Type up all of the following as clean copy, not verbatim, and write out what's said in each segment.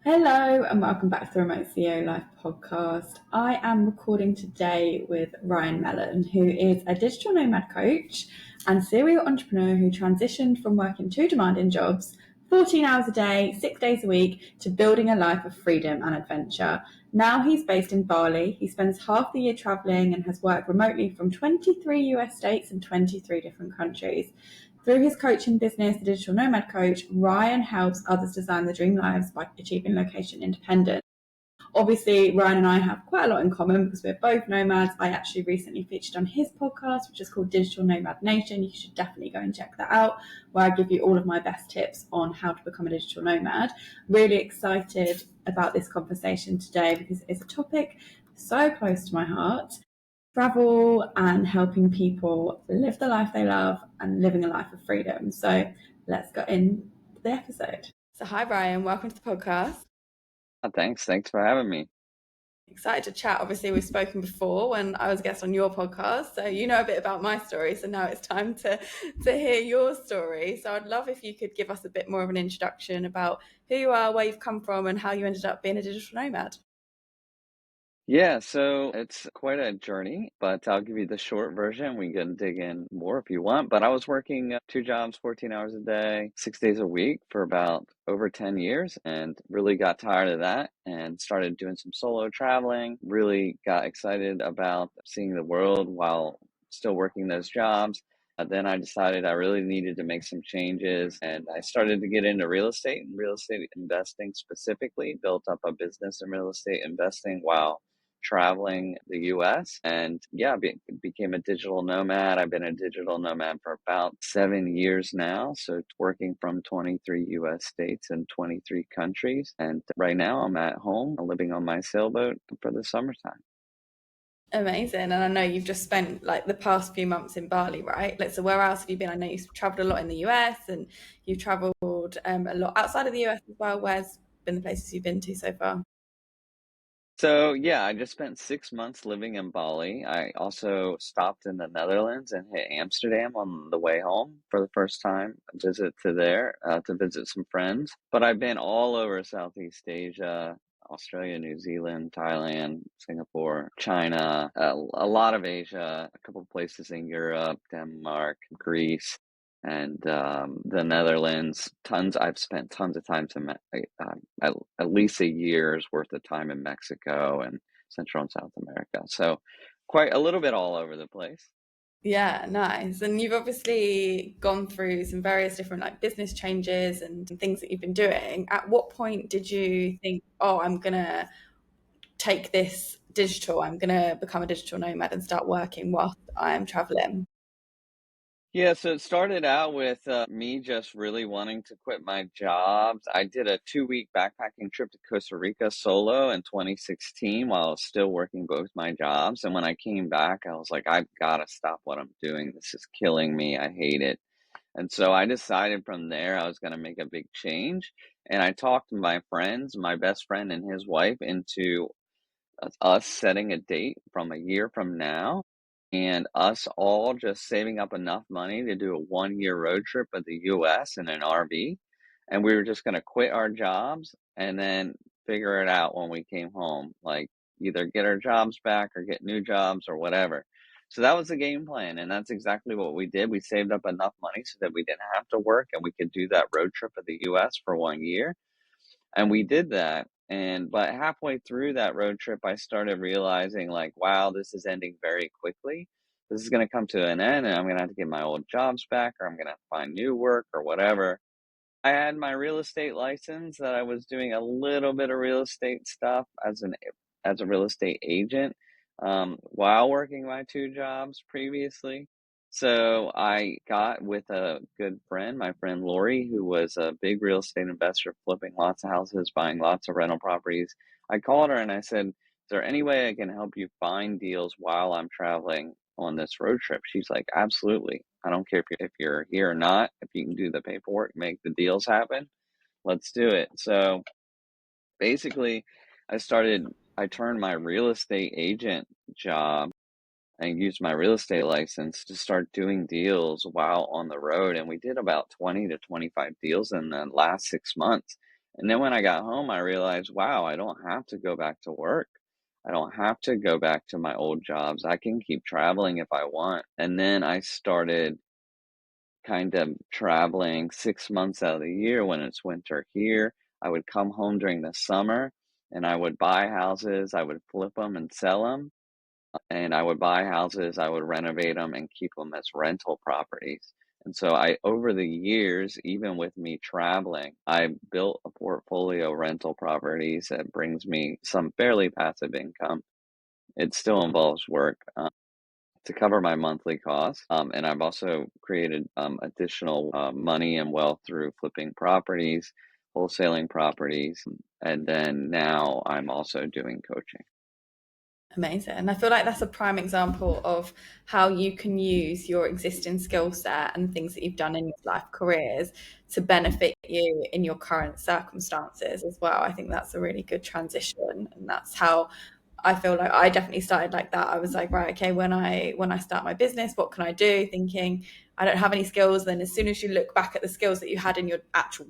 Hello and welcome back to the Remote CEO Life podcast. I am recording today with Ryan Mellon, who is a digital nomad coach and serial entrepreneur who transitioned from working two demanding jobs, 14 hours a day, 6 days a week, to building a life of freedom and adventure. Now he's based in Bali. He spends half the year traveling and has worked remotely from 23 US states and 23 different countries. Through his coaching business, The Digital Nomad Coach, Ryan helps others design their dream lives by achieving location independence. Obviously, Ryan and I have quite a lot in common because we're both nomads. I actually recently featured on his podcast, which is called Digital Nomad Nation. You should definitely go and check that out, where I give you all of my best tips on how to become a digital nomad. Really excited about this conversation today because it's a topic so close to my heart. Travel and helping people live the life they love and living a life of freedom. So let's get into the episode. So hi, Ryan. Welcome to the podcast. Thanks for having me. Excited to chat. Obviously, we've spoken before when I was a guest on your podcast, so you know a bit about my story. So now it's time to hear your story. So I'd love if you could give us a bit more of an introduction about who you are, where you've come from, and how you ended up being a digital nomad. Yeah, so it's quite a journey, but I'll give you the short version. We can dig in more if you want. But I was working two jobs, 14 hours a day, 6 days a week for about over 10 years and really got tired of that and started doing some solo traveling. Really got excited about seeing the world while still working those jobs. Then I decided I really needed to make some changes and I started to get into real estate and real estate investing specifically, built up a business in real estate investing while traveling the US and became a digital nomad. I've been a digital nomad for about 7 years now. So working from 23 US states and 23 countries. And right now I'm at home living on my sailboat for the summertime. Amazing. And I know you've just spent like the past few months in Bali, right? Like, so where else have you been? I know you've traveled a lot in the US and you've traveled a lot outside of the US as well. Where's been the places you've been to so far? So yeah, I just spent 6 months living in Bali. I also stopped in the Netherlands and hit Amsterdam on the way home for the first time, visit to there to visit some friends. But I've been all over Southeast Asia, Australia, New Zealand, Thailand, Singapore, China, a lot of Asia, a couple of places in Europe, Denmark, Greece and the Netherlands. I've spent tons of time at least a year's worth of time in Mexico and Central and South America. So quite a little bit all over the place. Yeah, nice. And you've obviously gone through some various different like business changes and things that you've been doing. At what point did you think, oh, I'm gonna take this digital, I'm gonna become a digital nomad and start working whilst I am traveling? Yeah, so it started out with me just really wanting to quit my jobs. I did a 2-week backpacking trip to Costa Rica solo in 2016 while I was still working both my jobs. And when I came back, I was like, I've got to stop what I'm doing. This is killing me. I hate it. And so I decided from there I was going to make a big change. And I talked to my friends, my best friend and his wife, into us setting a date from a year from now and us all just saving up enough money to do a 1 year road trip of the US in an RV. And we were just going to quit our jobs and then figure it out when we came home, like either get our jobs back or get new jobs or whatever. So that was the game plan. And that's exactly what we did. We saved up enough money so that we didn't have to work and we could do that road trip of the US for 1 year. And we did that. But halfway through that road trip, I started realizing like, wow, this is ending very quickly. This is going to come to an end and I'm going to have to get my old jobs back or I'm going to have to find new work or whatever. I had my real estate license that I was doing a little bit of real estate stuff as a real estate agent while working my two jobs previously. So I got with a good friend, my friend Lori, who was a big real estate investor, flipping lots of houses, buying lots of rental properties. I called her and I said, "Is there any way I can help you find deals while I'm traveling on this road trip?" She's like, "Absolutely. I don't care if you're here or not. If you can do the paperwork, make the deals happen, let's do it." So basically, I turned my real estate agent job and used my real estate license to start doing deals while on the road. And we did about 20 to 25 deals in the last 6 months. And then when I got home, I realized, wow, I don't have to go back to work. I don't have to go back to my old jobs. I can keep traveling if I want. And then I started kind of traveling 6 months out of the year when it's winter here. I would come home during the summer and I would buy houses, I would flip them and sell them. And I would buy houses, I would renovate them and keep them as rental properties. And so over the years, even with me traveling, I built a portfolio of rental properties that brings me some fairly passive income. It still involves work, to cover my monthly costs. And I've also created additional money and wealth through flipping properties, wholesaling properties, and then now I'm also doing coaching. Amazing. And I feel like that's a prime example of how you can use your existing skill set and things that you've done in your life careers to benefit you in your current circumstances as well. I think that's a really good transition. And that's how I feel like I definitely started like that. I was like, right, okay, when I start my business, what can I do? Thinking I don't have any skills. Then as soon as you look back at the skills that you had in your actual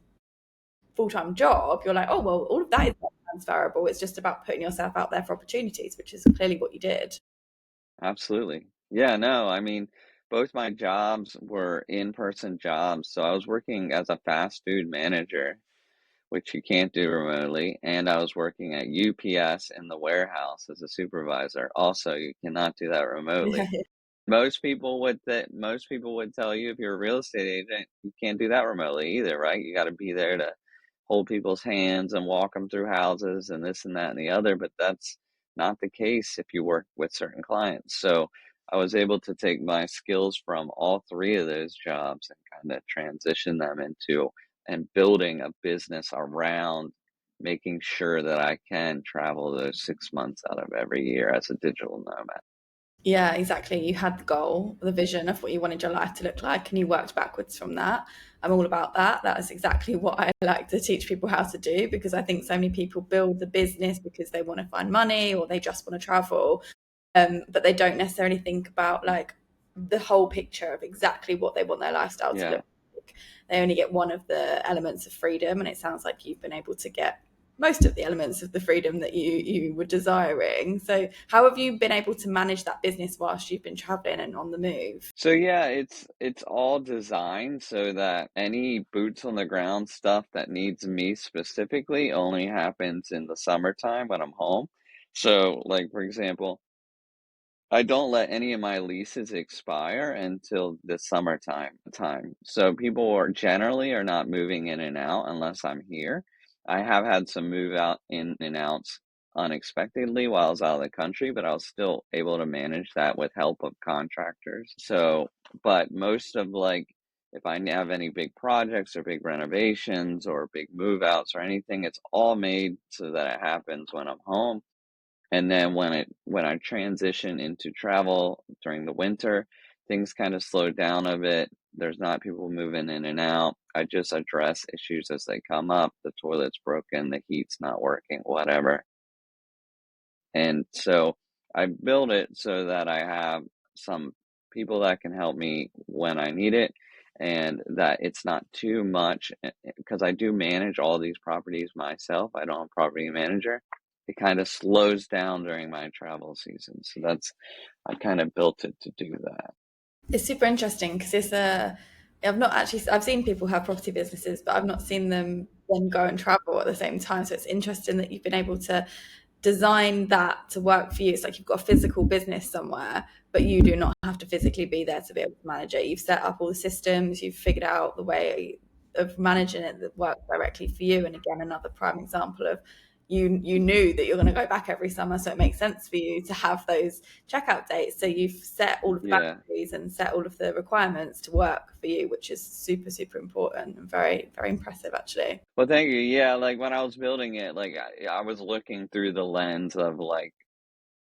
full-time job, you're like, oh, well, all of that is not transferable. It's just about putting yourself out there for opportunities, which is clearly what you did. Absolutely. Yeah, no, I mean, both my jobs were in-person jobs. So I was working as a fast food manager, which you can't do remotely, and I was working at UPS in the warehouse as a supervisor. Also, you cannot do that Yeah. remotely. Most people would tell you if you're a real estate agent, you can't do that remotely either, right? You got to be there to hold people's hands and walk them through houses and this and that and the other, but that's not the case if you work with certain clients. So I was able to take my skills from all three of those jobs and kind of transition them into and building a business around making sure that I can travel those 6 months out of every year as a digital nomad. Yeah, exactly. You had the goal, the vision of what you wanted your life to look like, and you worked backwards from that. I'm all about that. That is exactly what I like to teach people how to do, because I think so many people build the business because they want to find money or they just want to travel. But they don't necessarily think about like the whole picture of exactly what they want their lifestyle to Yeah. look like. They only get one of the elements of freedom, and it sounds like you've been able to get most of the elements of the freedom that you were desiring. So how have you been able to manage that business whilst you've been traveling and on the move? So yeah, it's all designed so that any boots on the ground stuff that needs me specifically only happens in the summertime when I'm home. So like for example, I don't let any of my leases expire until the summertime time. So people are generally are not moving in and out unless I'm here. I have had some move out in and outs unexpectedly while I was out of the country, but I was still able to manage that with help of contractors. So, but most of like if I have any big projects or big renovations or big move outs or anything, it's all made so that it happens when I'm home. And then when I transition into travel during the winter, things kind of slow down a bit. There's not people moving in and out. I just address issues as they come up. The toilet's broken, the heat's not working, whatever. And so I build it so that I have some people that can help me when I need it and that it's not too much because I do manage all these properties myself. I don't have a property manager. It kind of slows down during my travel season. So that's I kind of built it to do that. It's super interesting because I've not actually, I've seen people have property businesses, but I've not seen them then go and travel at the same time. So it's interesting that you've been able to design that to work for you. It's like you've got a physical business somewhere, but you do not have to physically be there to be able to manage it. You've set up all the systems, you've figured out the way of managing it that works directly for you. And again, another prime example of you knew that you're going to go back every summer, so it makes sense for you to have those checkout dates. So you've set all of the Yeah. boundaries and set all of the requirements to work for you, which is super, super important and very, very impressive actually. Well, thank you. Yeah, like when I was building it, like I was looking through the lens of like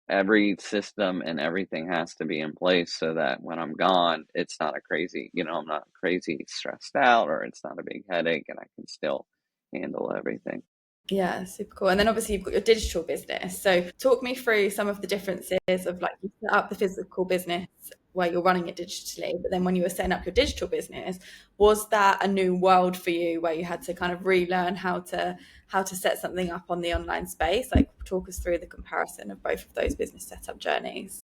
every system and everything has to be in place so that when I'm gone, it's not a crazy, I'm not crazy stressed out or it's not a big headache and I can still handle everything. Yeah, super cool. And then obviously you've got your digital business. So talk me through some of the differences of like you set up the physical business where you're running it digitally, but then when you were setting up your digital business, was that a new world for you where you had to kind of relearn how to set something up on the online space? Like, talk us through the comparison of both of those business setup journeys.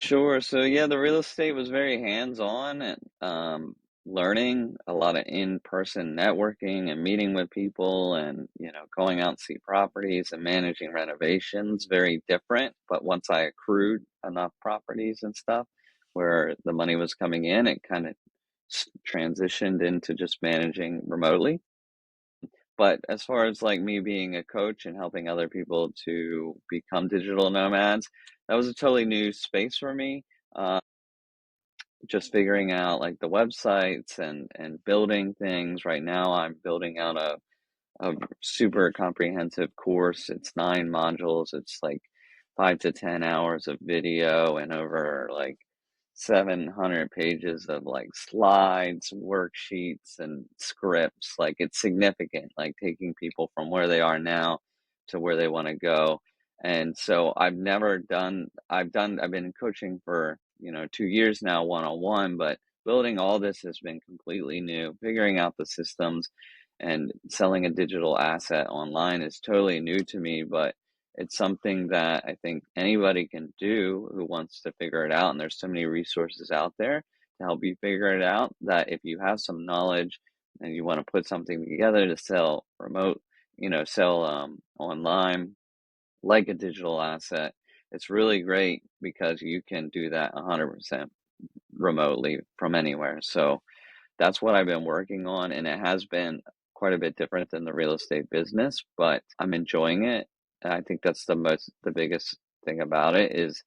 Sure. So yeah, the real estate was very hands-on and learning a lot of in-person networking and meeting with people and going out to see properties and managing renovations. Very different. But once I accrued enough properties and stuff where the money was coming in, it kind of transitioned into just managing remotely. But as far as like me being a coach and helping other people to become digital nomads, that was a totally new space for me. Uh, just figuring out like the websites and building things. Right now, I'm building out a super comprehensive course. It's 9 modules. It's like 5 to 10 hours of video and over like 700 pages of like slides, worksheets, and scripts. Like it's significant, like taking people from where they are now to where they want to go. And so I've been coaching for, 2 years now, one on one, but building all this has been completely new. Figuring out the systems and selling a digital asset online is totally new to me, but it's something that I think anybody can do who wants to figure it out. And there's so many resources out there to help you figure it out that if you have some knowledge and you want to put something together to sell sell online like a digital asset, it's really great because you can do that 100% remotely from anywhere. So that's what I've been working on, and it has been quite a bit different than the real estate business, but I'm enjoying it. And I think that's the biggest thing about it is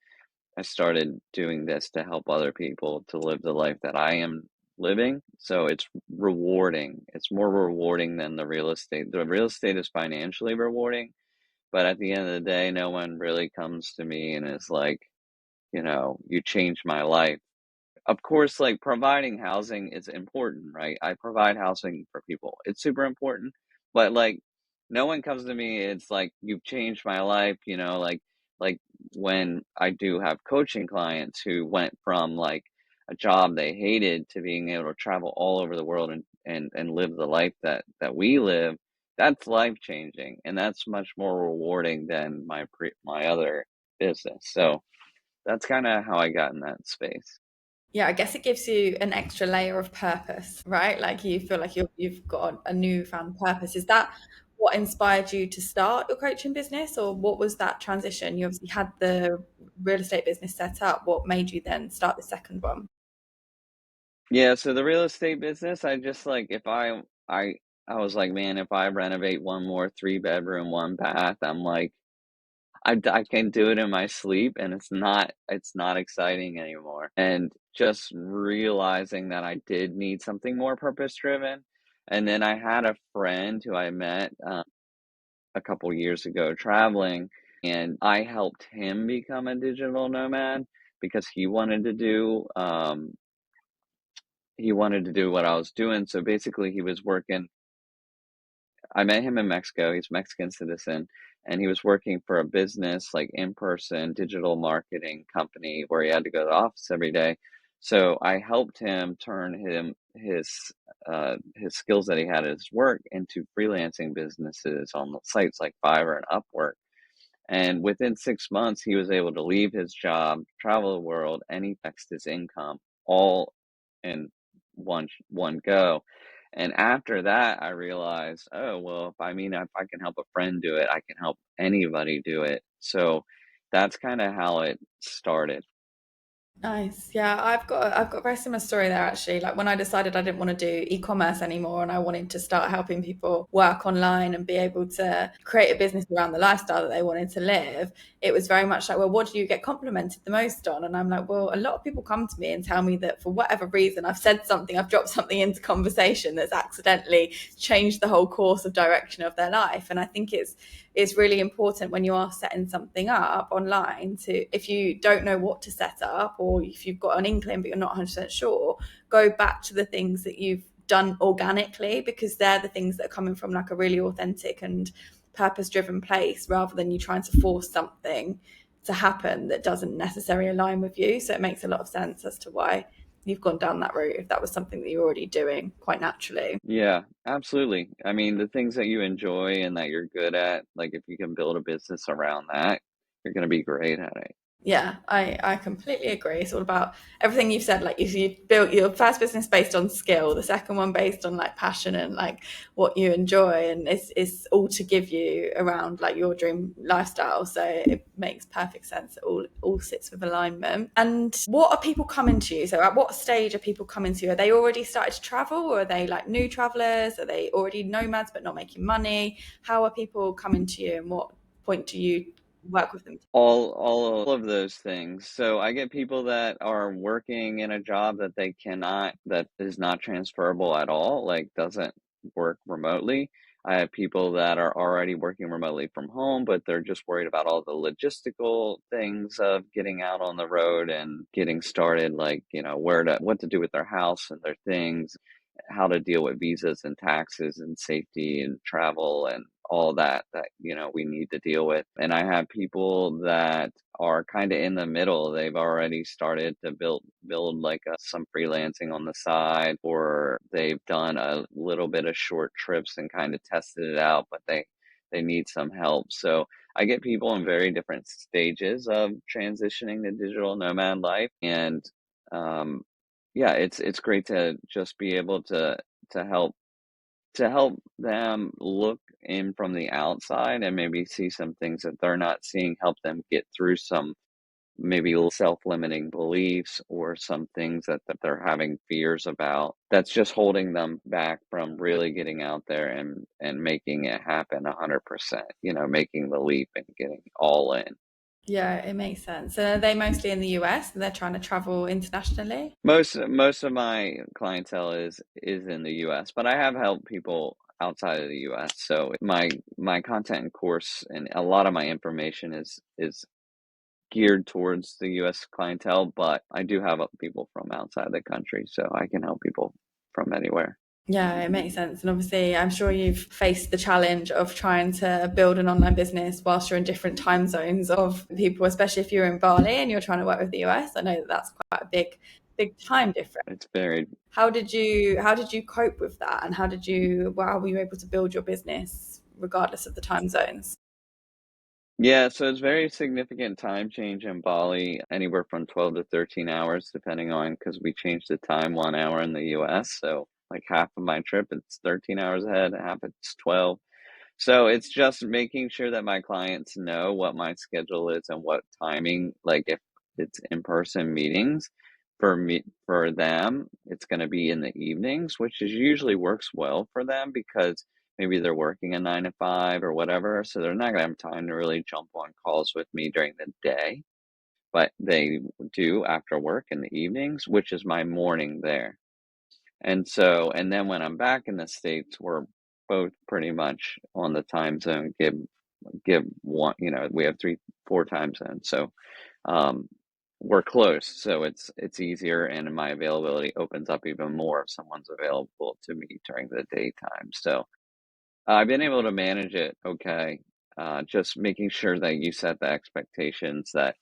I started doing this to help other people to live the life that I am living. So it's rewarding. It's more rewarding than the real estate. The real estate is financially rewarding, but at the end of the day, no one really comes to me and is like, you changed my life. Of course, like, providing housing is important, right? I provide housing for people. It's super important, but, like, no one comes to me, it's like, "You've changed my life," like, when I do have coaching clients who went from, like, a job they hated to being able to travel all over the world and live the life that we live, that's life-changing, and that's much more rewarding than my other business, so that's kinda how I got in that space. Yeah, I guess it gives you an extra layer of purpose, right? Like you feel like you've got a newfound purpose. Is that what inspired you to start your coaching business, or what was that transition? You obviously had the real estate business set up. What made you then start the second one? Yeah, so the real estate business, I just like if I was like, man, if I renovate one more 3 bedroom, one bath, I'm like, I can do it in my sleep and it's not exciting anymore. And just realizing that I did need something more purpose driven. And then I had a friend who I met a couple years ago traveling, and I helped him become a digital nomad because he wanted to do what I was doing. So basically, he was working. I met him in Mexico. He's a Mexican citizen, and he was working for a business, like in person digital marketing company, where he had to go to the office every day. So I helped him turn his skills that he had at his work into freelancing businesses on the sites like Fiverr and Upwork. And within 6 months, he was able to leave his job, travel the world, and he flexed his income all in one go. And after that, I realized, oh, well, if I can help a friend do it, I can help anybody do it. So that's kind of how it started. Nice. Yeah, I've got a very similar story there actually. Like when I decided I didn't want to do e-commerce anymore and I wanted to start helping people work online and be able to create a business around the lifestyle that they wanted to live, it was very much like, well, what do you get complimented the most on? And I'm like, well, a lot of people come to me and tell me that for whatever reason I've said something, I've dropped something into conversation that's accidentally changed the whole course of direction of their life. And I think it's really important when you are setting something up online to, if you don't know what to set up or if you've got an inkling but you're not 100% sure, go back to the things that you've done organically, because they're the things that are coming from like a really authentic and purpose driven place, rather than you trying to force something to happen that doesn't necessarily align with you. So it makes a lot of sense as to why you've gone down that route if that was something that you're already doing quite naturally. Yeah, absolutely. I mean, the things that you enjoy and that you're good at, like if you can build a business around that, you're going to be great at it. Yeah, I completely agree. It's all about everything you've said. Like you built your first business based on skill, the second one based on like passion and like what you enjoy, and it's all to give you around like your dream lifestyle. So it makes perfect sense. It all sits with alignment. And what are people coming to you? So at what stage are people coming to you? Are they already started to travel, or are they like new travelers? Are they already nomads but not making money? How are people coming to you, and what point do you work with them? All of those things. So I get people that are working in a job that they cannot, that is not transferable at all, like doesn't work remotely. I have people that are already working remotely from home, but they're just worried about all the logistical things of getting out on the road and getting started, like, what to do with their house and their things, how to deal with visas and taxes and safety and travel and all that we need to deal with. And I have people that are kind of in the middle. They've already started to build like some freelancing on the side, or they've done a little bit of short trips and kind of tested it out, but they need some help. So I get people in very different stages of transitioning to digital nomad life. And um, yeah, it's great to just be able to help them look in from the outside and maybe see some things that they're not seeing, help them get through some maybe little self-limiting beliefs or some things that they're having fears about that's just holding them back from really getting out there and making it happen 100%, making the leap and getting all in. Yeah, it makes sense. So are they mostly in the US and they're trying to travel internationally? Most of my clientele is in the US, but I have helped people outside of the US. So my content and course and a lot of my information is geared towards the US clientele, but I do have people from outside the country, so I can help people from anywhere. Yeah, it makes sense. And obviously, I'm sure you've faced the challenge of trying to build an online business whilst you're in different time zones of people, especially if you're in Bali and you're trying to work with the US. I know that that's quite a big time difference. It's varied. How did you cope with that? And how were you able to build your business regardless of the time zones? Yeah, so it's very significant time change in Bali, anywhere from 12 to 13 hours, depending on because we changed the time 1 hour in the US. So like half of my trip, it's 13 hours ahead, half it's 12. So it's just making sure that my clients know what my schedule is and what timing, like if it's in-person meetings for them, it's going to be in the evenings, which is usually works well for them because maybe they're working a 9 to 5 or whatever, so they're not going to have time to really jump on calls with me during the day, but they do after work in the evenings, which is my morning there. And then when I'm back in the States, we're both pretty much on the time zone, give one, we have 4 time zones. So, um, we're close, so it's easier, and my availability opens up even more if someone's available to me during the daytime. So, I've been able to manage it okay, just making sure that you set the expectations that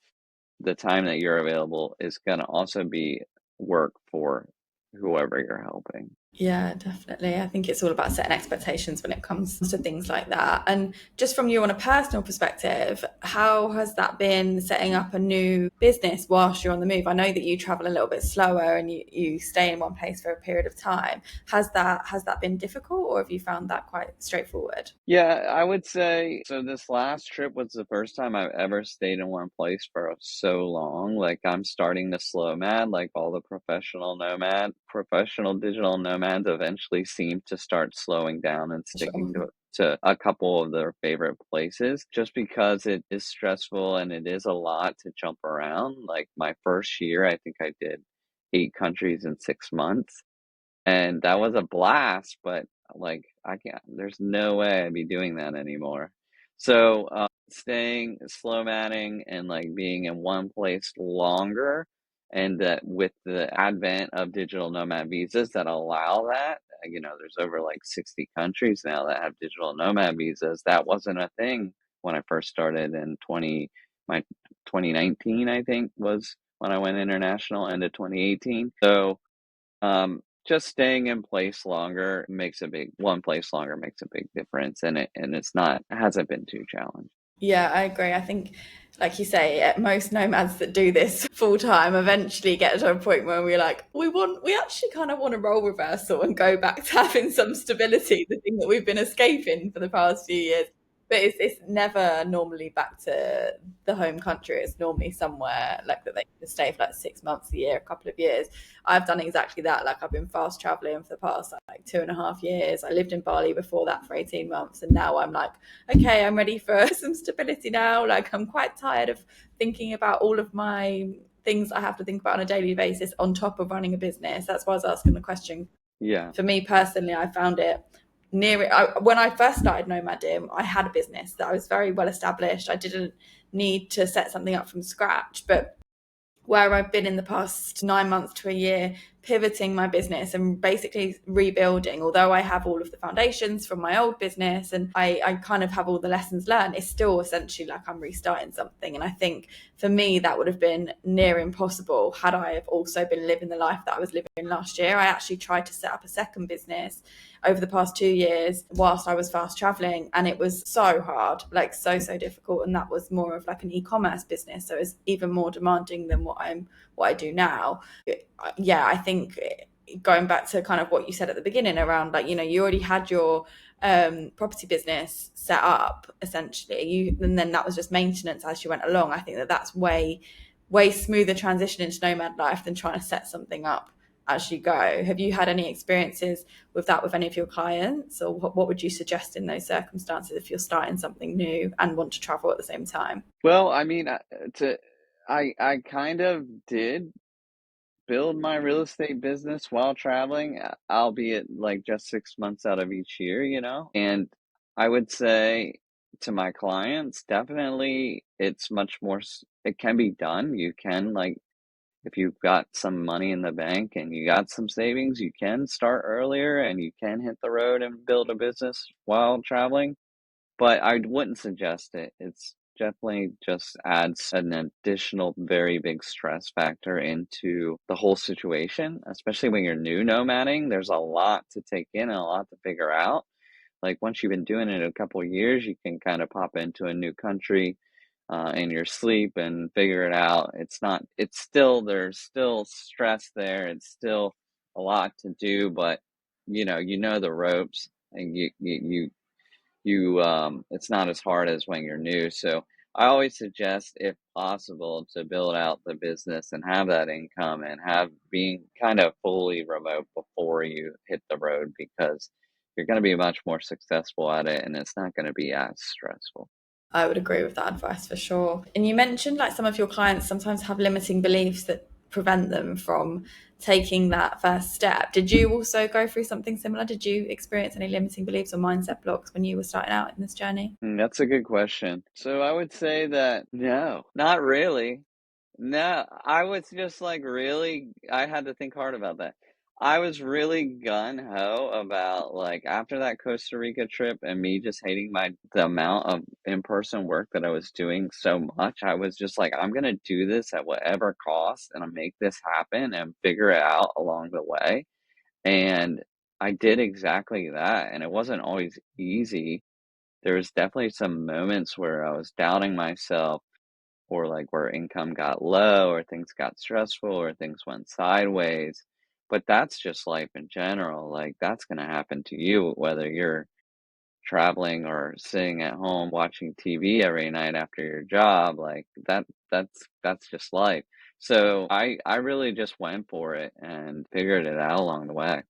the time that you're available is gonna also be work for whoever you're helping. Yeah, definitely. I think it's all about setting expectations when it comes to things like that. And just from you on a personal perspective, how has that been setting up a new business whilst you're on the move? I know that you travel a little bit slower and you stay in one place for a period of time. Has that been difficult, or have you found that quite straightforward? Yeah, I would say so this last trip was the first time I've ever stayed in one place for so long. Like I'm starting to slow mad, like all the professional digital nomads eventually seem to start slowing down and sticking Sure. to a couple of their favorite places just because it is stressful and it is a lot to jump around. Like my first year, I think I did 8 countries in 6 months. And that was a blast, but, like, I can't there's no way I'd be doing that anymore. So, staying slow matting and, like, being in one place longer, and that with the advent of digital nomad visas that allow that, there's over, like, 60 countries now that have digital nomad visas. That wasn't a thing when I first started in my 2019, I think, was when I went international, end of 2018. So just staying in place longer makes a big one place longer makes a big difference, and it's not hasn't been too challenging. Yeah, I agree. I think, like you say, most nomads that do this full time eventually get to a point where we're like, we actually kind of want a role reversal and go back to having some stability, the thing that we've been escaping for the past few years. But it's never normally back to the home country. It's normally somewhere like that they can stay for like 6 months, a year, a couple of years. I've done exactly that. Like I've been fast traveling for the past like 2.5 years. I lived in Bali before that for 18 months, and now I'm like, okay, I'm ready for some stability now. Like I'm quite tired of thinking about all of my things I have to think about on a daily basis on top of running a business. That's why I was asking the question. Yeah. For me personally, I found it when I first started Nomading, I had a business that I was very well established. I didn't need to set something up from scratch, but where I've been in the past 9 months to a year, pivoting my business and basically rebuilding. Although I have all of the foundations from my old business and I kind of have all the lessons learned, it's still essentially like I'm restarting something. And I think for me, that would have been near impossible had I have also been living the life that I was living last year. I actually tried to set up a second business over the past 2 years whilst I was fast traveling, and it was so hard, like so difficult. And that was more of like an e-commerce business, so it's even more demanding than what I do now. Yeah, I think going back to kind of what you said at the beginning around like, you already had your property business set up essentially, and then that was just maintenance as you went along. I think that's way smoother transition into nomad life than trying to set something up as you go. Have you had any experiences with that with any of your clients, or what would you suggest in those circumstances if you're starting something new and want to travel at the same time? Well, I mean, I kind of did build my real estate business while traveling, albeit like just 6 months out of each year, And I would say to my clients, definitely it's much more, it can be done. You can, like, if you've got some money in the bank and you got some savings, you can start earlier and you can hit the road and build a business while traveling. But I wouldn't suggest it. It's definitely just adds an additional very big stress factor into the whole situation, especially when you're new nomading. There's a lot to take in and a lot to figure out. Like once you've been doing it a couple of years, you can kind of pop into a new country in your sleep and figure it out. There's still stress there. It's still a lot to do, but you know the ropes, and it's not as hard as when you're new. So I always suggest, if possible, to build out the business and have that income and have being kind of fully remote before you hit the road, because you're going to be much more successful at it and it's not going to be as stressful. I would agree with that advice for sure. And you mentioned like some of your clients sometimes have limiting beliefs that prevent them from taking that first step. Did you also go through something similar? Did you experience any limiting beliefs or mindset blocks when you were starting out in this journey? That's a good question. So I would say that no, not really. No, I was just like really, I had to think hard about that. I was really gun ho about, like, after that Costa Rica trip and me just hating the amount of in-person work that I was doing so much. I was just like, I'm gonna do this at whatever cost and I make this happen and figure it out along the way. And I did exactly that. And it wasn't always easy. There was definitely some moments where I was doubting myself, or like where income got low or things got stressful or things went sideways. But that's just life in general. Like that's going to happen to you whether you're traveling or sitting at home watching TV every night after your job. Like that's just life. So I really just went for it and figured it out along the way.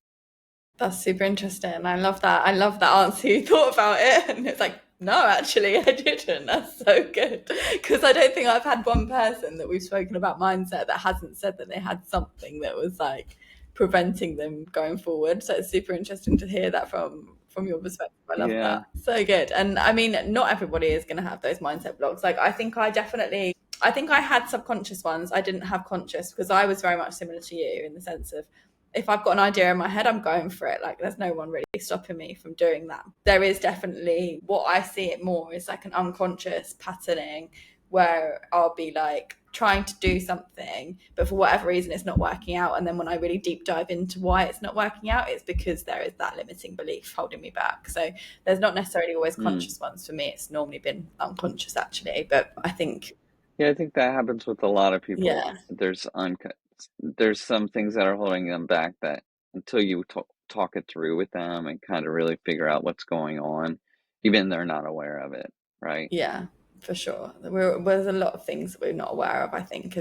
That's super interesting. I love that. I love that answer. You thought about it, and it's like, no, actually, I didn't. That's so good. Because I don't think I've had one person that we've spoken about mindset that hasn't said that they had something that was like preventing them going forward. So it's super interesting to hear that from your perspective. I love Yeah. that. So good. And I mean, not everybody is going to have those mindset blocks. Like, I think I had subconscious ones. I didn't have conscious because I was very much similar to you in the sense of, if I've got an idea in my head, I'm going for it. Like there's no one really stopping me from doing that. There is definitely, what I see it more is like an unconscious patterning where I'll be like trying to do something, but for whatever reason it's not working out. And then when I really deep dive into why it's not working out, it's because there is that limiting belief holding me back. So there's not necessarily always conscious ones for me. It's normally been unconscious actually. But I think, Yeah, I think that happens with a lot of people. yeah, There's some things that are holding them back that until you talk it through with them and kind of really figure out what's going on, even they're not aware of it, right? yeah, for sure. There's a lot of things that we're not aware of, I think,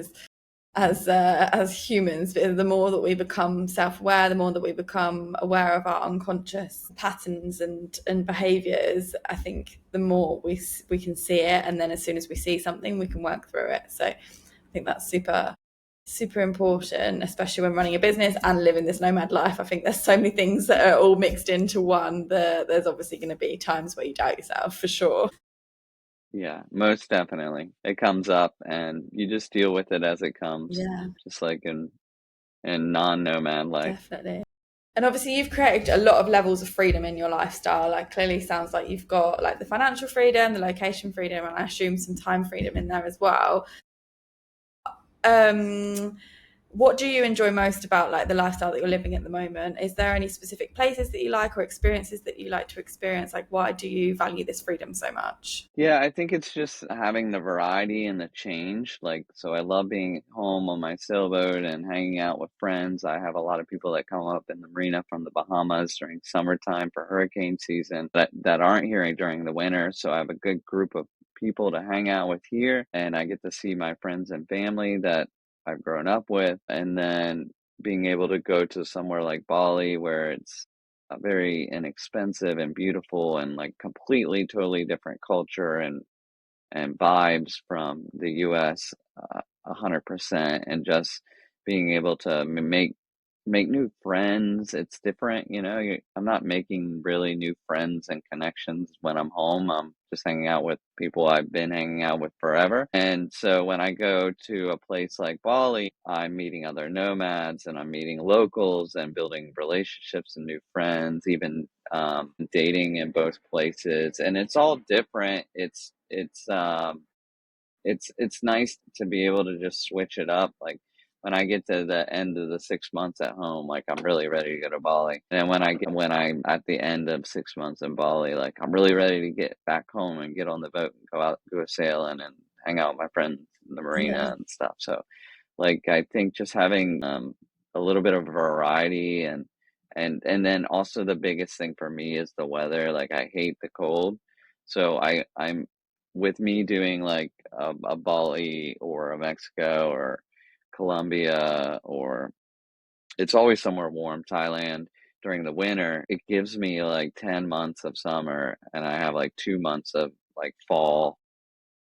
as humans. But the more that we become self-aware, the more that we become aware of our unconscious patterns and behaviors, I think the more we can see it, and then as soon as we see something we can work through it. So I think that's super important, especially when running a business and living this nomad life. I think there's so many things that are all mixed into one. There's obviously going to be times where you doubt yourself, for sure. Yeah, most definitely. It comes up and you just deal with it as it comes, Yeah, just like in non-nomad life. definitely. And obviously you've created a lot of levels of freedom in your lifestyle. Like clearly sounds like you've got like the financial freedom, the location freedom, and I assume some time freedom in there as well. Um, what do you enjoy most about like the lifestyle that you're living at the moment? Is there any specific places that you like or experiences that you like to experience? Like why do you value this freedom so much? Yeah, I think it's just having the variety and the change. Like, so I love being home on my sailboat and hanging out with friends. I have a lot of people that come up in the marina from the Bahamas during summertime for hurricane season that aren't here during the winter. So I have a good group of people to hang out with here, and I get to see my friends and family that I've grown up with. And then being able to go to somewhere like Bali where it's very inexpensive and beautiful and like completely totally different culture and vibes from the US 100%, and just being able to make new friends. It's different, I'm not making really new friends and connections when I'm home. I'm just hanging out with people I've been hanging out with forever. And so when I go to a place like Bali, I'm meeting other nomads and I'm meeting locals and building relationships and new friends, even dating in both places. And it's all different. It's nice to be able to just switch it up. Like when I get to the end of the 6 months at home, like I'm really ready to go to Bali. And then when I'm at the end of 6 months in Bali, like I'm really ready to get back home and get on the boat and go sailing and hang out with my friends in the Yeah. marina and stuff. So like I think just having a little bit of variety and then also the biggest thing for me is the weather. Like I hate the cold. So I'm with me doing like a Bali or a Mexico or Colombia, or it's always somewhere warm, Thailand during the winter. It gives me like 10 months of summer and I have like 2 months of like fall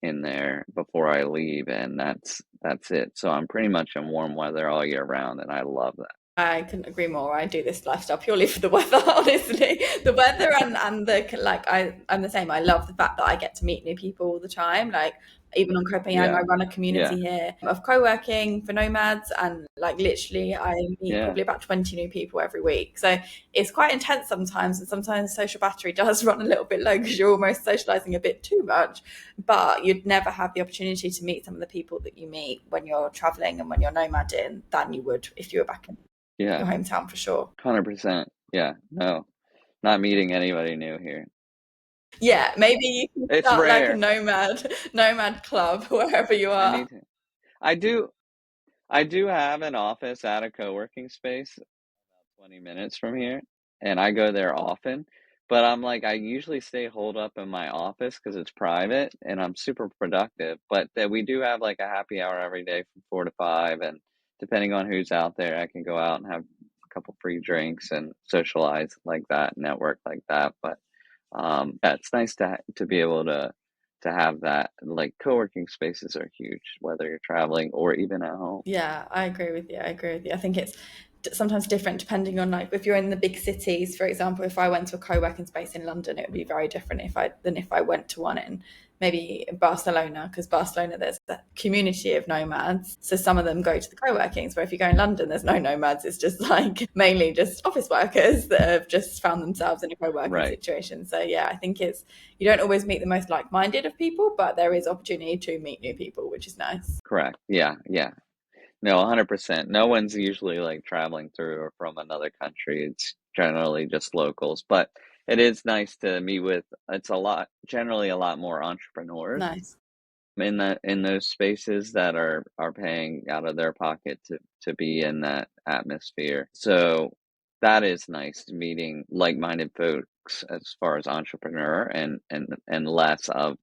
in there before I leave, and that's it. So I'm pretty much in warm weather all year round and I love that. I couldn't agree more. I do this lifestyle purely for the weather, honestly. The weather and the like I'm the same. I love the fact that I get to meet new people all the time. Like even on Koh Phangan, I Yeah. run a Yeah. community here of co-working for nomads, and like literally I meet Yeah. probably about 20 new people every week. So it's quite intense sometimes, and sometimes social battery does run a little bit low because you're almost socializing a bit too much. But you'd never have the opportunity to meet some of the people that you meet when you're traveling and when you're nomading than you would if you were back in Yeah. your hometown, for sure. 100%. Yeah. No. Not meeting anybody new here. Yeah, maybe you can It's start like a rare. nomad club wherever you I are. need to. I do I do have an office at a co-working space 20 minutes from here, and I go there often. But I'm like, I usually stay holed up in my office because it's private and I'm super productive. But that we do have like a happy hour every day from 4 to 5, and depending on who's out there, I can go out and have a couple free drinks and socialize like that, network like that. But yeah, it's nice to be able to have that. Like co-working spaces are huge, whether you're traveling or even at home. Yeah, I agree with you. I agree with you. I think it's sometimes different depending on, like, if you're in the big cities. For example, if I went to a co-working space in London, it would be very different than if I went to one in maybe Barcelona, because Barcelona, there's a community of nomads, so some of them go to the co-workings, where if you go in London, there's no nomads. It's just like mainly just office workers that have just found themselves in a co-working Right. situation. So yeah, I think it's, you don't always meet the most like-minded of people, but there is opportunity to meet new people, which is nice. Correct. Yeah. Yeah. No, 100%. No one's usually like traveling through or from another country. It's generally just locals, but it is nice to meet with, it's generally a lot more entrepreneurs Nice. in those spaces that are paying out of their pocket to be in that atmosphere. So that is nice, meeting like-minded folks as far as entrepreneur, and less of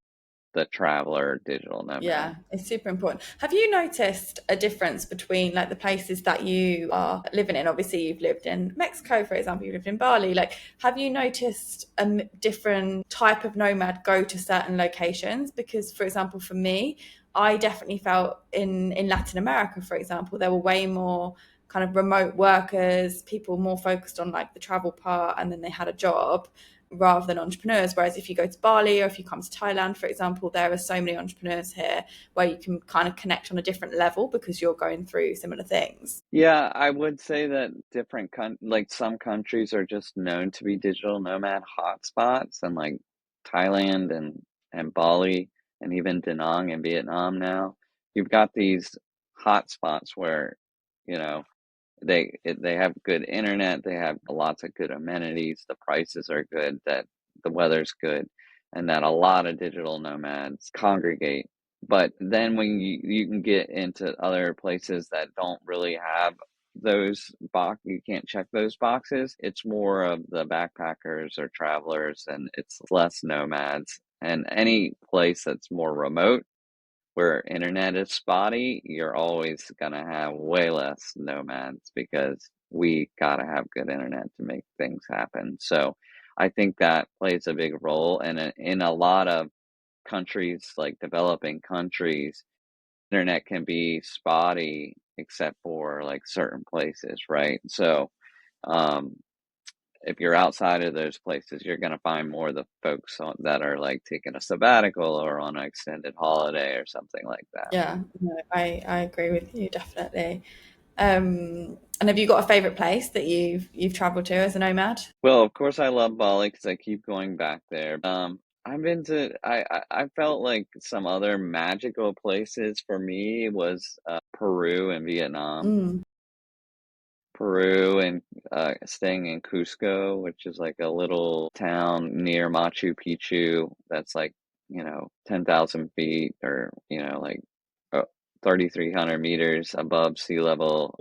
the traveler digital nomad. Yeah, it's super important. Have you noticed a difference between, like, the places that you are living in? Obviously, you've lived in Mexico, for example, you lived in Bali. Like, have you noticed a different type of nomad go to certain locations? Because, for example, for me, I definitely felt in Latin America, for example, there were way more kind of remote workers, people more focused on like the travel part, and then they had a job rather than entrepreneurs. Whereas if you go to Bali or if you come to Thailand, for example, there are so many entrepreneurs here where you can kind of connect on a different level because you're going through similar things. Yeah, I would say that like some countries are just known to be digital nomad hotspots, and like Thailand and Bali and even Da Nang in Vietnam now. You've got these hotspots where, you know, they have good internet, they have lots of good amenities, the prices are good, that the weather's good, and that a lot of digital nomads congregate. But then when you can get into other places that don't really have you can't check those boxes. It's more of the backpackers or travelers, and it's less nomads. And any place that's more remote, where internet is spotty, you're always gonna have way less nomads, because we gotta have good internet to make things happen. So I think that plays a big role. And in a lot of countries, like developing countries, internet can be spotty except for like certain places, right? So um, if you're outside of those places, you're going to find more of the folks that are like taking a sabbatical or on an extended holiday or something like that. Yeah, no, I agree with you definitely. And have you got a favorite place that you've traveled to as a nomad? Well, of course, I love Bali because I keep going back there. I've been to, I felt like some other magical places for me was Peru and Vietnam. Mm, Peru and staying in Cusco, which is like a little town near Machu Picchu that's like, 10,000 feet, or, like 3,300 meters above sea level,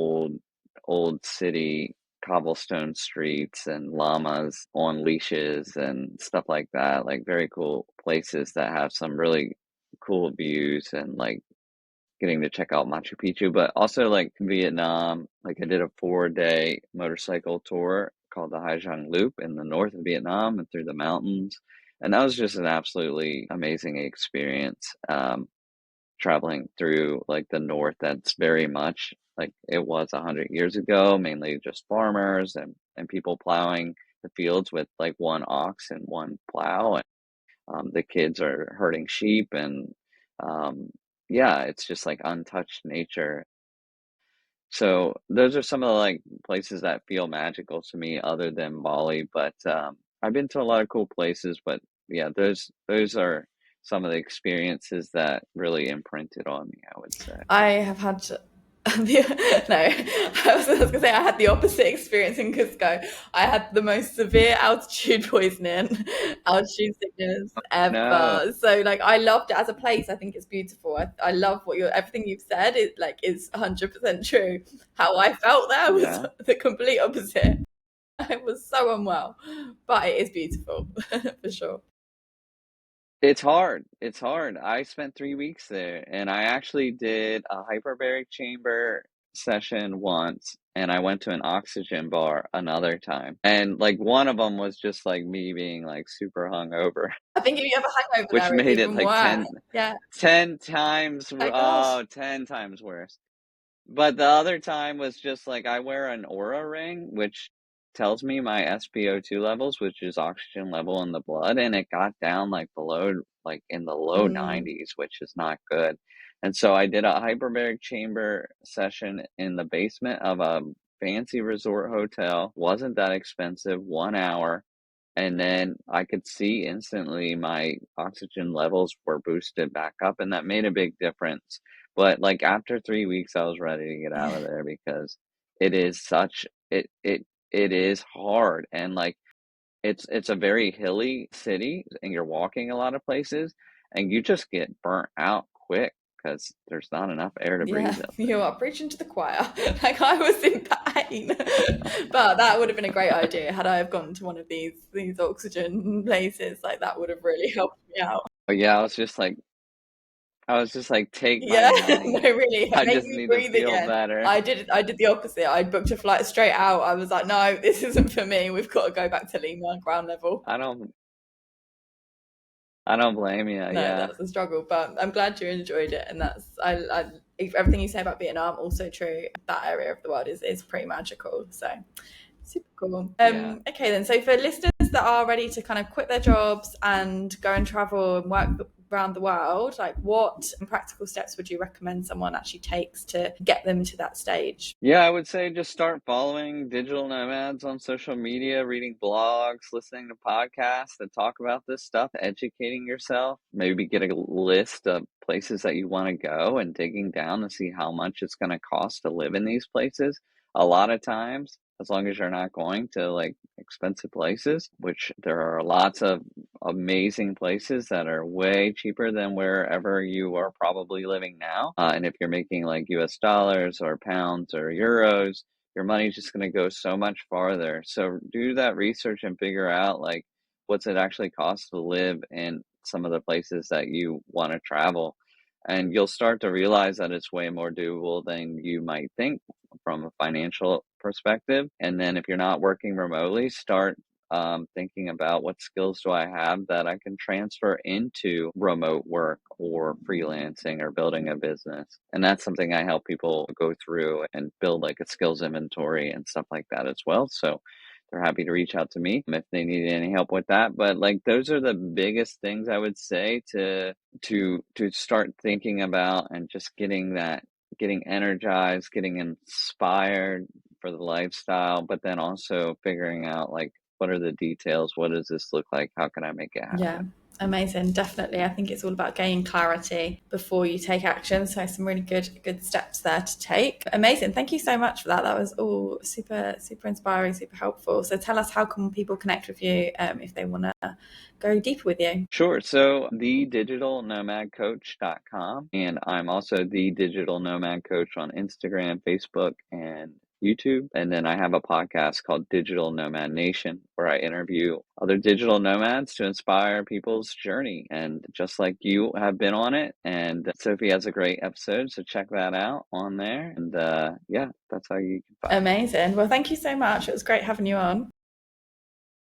old city, cobblestone streets and llamas on leashes and stuff like that. Like very cool places that have some really cool views, and like getting to check out Machu Picchu, but also like Vietnam. Like I did a 4-day motorcycle tour called the Haijiang Loop in the north of Vietnam and through the mountains. And that was just an absolutely amazing experience. Traveling through like the north, that's very much like it was 100 years ago, mainly just farmers and people plowing the fields with like one ox and one plow. The kids are herding sheep, and um, yeah, it's just like untouched nature. So those are some of the like places that feel magical to me, other than Bali. But I've been to a lot of cool places, but yeah, those are some of the experiences that really imprinted on me, I would say. I have had no, I was gonna say I had the opposite experience in Cusco. I had the most severe altitude poisoning, altitude sickness No, ever. So like I loved it as a place. I think it's beautiful. I love what you're everything you've said. It like is 100% true. How I felt there was yeah. the complete opposite. I was so unwell, but it is beautiful for sure. It's hard. It's hard. I spent 3 weeks there, and I actually did a hyperbaric chamber session once, and I went to an oxygen bar another time. And like one of them was just like me being like super hungover, I think if you have a hangover which there, it's made it even like worse. Yeah. 10 times, My gosh. 10 times worse. But the other time was just like I wear an Aura ring, which tells me my SpO2 levels, which is oxygen level in the blood, and it got down like below, like in the low Mm, 90s, which is not good. And so I did a hyperbaric chamber session in the basement of a fancy resort hotel. Wasn't that expensive, 1 hour. And then I could see instantly my oxygen levels were boosted back up, and that made a big difference. But like after 3 weeks, I was ready to get out of there because it is such it is hard, and like it's a very hilly city, and you're walking a lot of places, and you just get burnt out quick because there's not enough air to yeah, breathe up you are preaching to the choir. Like I was in pain, but that would have been a great idea had I have gone to one of these oxygen places. Like that would have really helped me out. But yeah, I was just like, take my Yeah, no, money. really, I make just me need to breathe feel again. better. I did the opposite. I booked a flight straight out. I was like, no, this isn't for me. We've got to go back to Lima, ground level. I don't I don't blame you. No, that Yeah. was a struggle, but I'm glad you enjoyed it. And that's if everything you say about Vietnam also true. That area of the world is pretty magical. So super cool. Yeah. Okay then. So for listeners that are ready to kind of quit their jobs and go and travel and work around the world, like what practical steps would you recommend someone actually takes to get them to that stage? Yeah, I would say just start following digital nomads on social media, reading blogs, listening to podcasts that talk about this stuff, educating yourself, maybe get a list of places that you want to go and digging down to see how much it's going to cost to live in these places. A lot of times, as long as you're not going to like expensive places, which there are lots of amazing places that are way cheaper than wherever you are probably living now. And if you're making like US dollars or pounds or euros, your money's just going to go so much farther. So do that research and figure out like what's it actually cost to live in some of the places that you want to travel. And you'll start to realize that it's way more doable than you might think from a financial perspective. And then if you're not working remotely, start thinking about what skills do I have that I can transfer into remote work or freelancing or building a business. And that's something I help people go through and build like a skills inventory and stuff like that as well. So they're happy to reach out to me if they need any help with that. But like those are the biggest things I would say to start thinking about and just getting energized, getting inspired for the lifestyle, but then also figuring out like what are the details? What does this look like? How can I make it Yeah, happen? amazing. Definitely. I think it's all about gaining clarity before you take action. So some really good steps there to take. Amazing. Thank you so much for that. That was all super inspiring, super helpful. So tell us, how can people connect with you if they want to go deeper with you? Sure. So thedigitalnomadcoach.com. And I'm also the Digital Nomad Coach on Instagram, Facebook, and YouTube. And then I have a podcast called Digital Nomad Nation, where I interview other digital nomads to inspire people's journey. And just like you have been on it. And Sophie has a great episode. So check that out on there. And yeah, that's how you can find me. Amazing. Well, thank you so much. It was great having you on.